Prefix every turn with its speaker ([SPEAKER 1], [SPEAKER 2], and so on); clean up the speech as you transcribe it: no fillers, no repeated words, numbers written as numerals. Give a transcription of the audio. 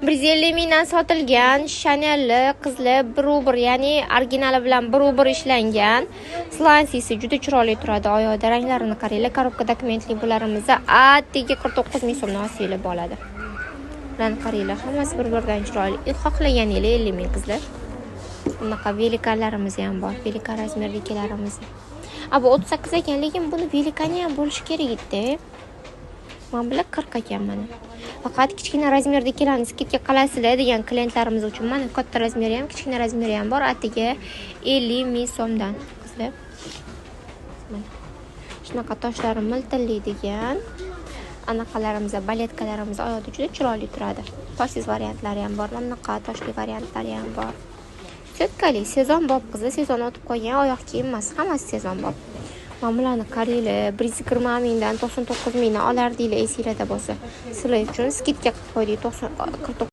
[SPEAKER 1] 150 mingdan sotilgan Chanel'li qizli bir, ya'ni originali bilan bir ishlangan. Slansisi juda chiroyli turadi. Oyoqda ranglarini qaranglar. Korobka dokumentli bularimizni atigi 49 ming so'mdan olib oladi. Bularni qaranglar, hammasi bir-biridan chiroyli. Xohlaganingiz 50 ming qizlar. Bunaqa velikalarimiz ham bor. Velika razmerliklarimz. Bu 38 ekan, lekin buni velikani ham bo'lishi kerak edi. Men bilan 40 ekan mana. Faqat kichkina razmerdagilarni skidga qilasizlar degan klientlarimiz uchun mana katta razmeri ham, kichkina razmeri ham bor. Atiga 50 ming so'mdan. Qizlar. Mana. Shunaqa toshlari miltillaydigan anaqalarimiz, baletkalarimiz oyoqda juda chiroyli turadi. Toshsiz variantlari ham bor, bunaqa toshli variantlari ham bor. Setkali sezonbop qizlar, sezon o'tib qolgan oyoq kiyim emas, hammasi sezonbop. Mana bularni qaranglar, 120 mingdan 99 mingdan olardinglar esinglarda bo'lsa. Sizlar uchun skidga qilib qo'ydik 49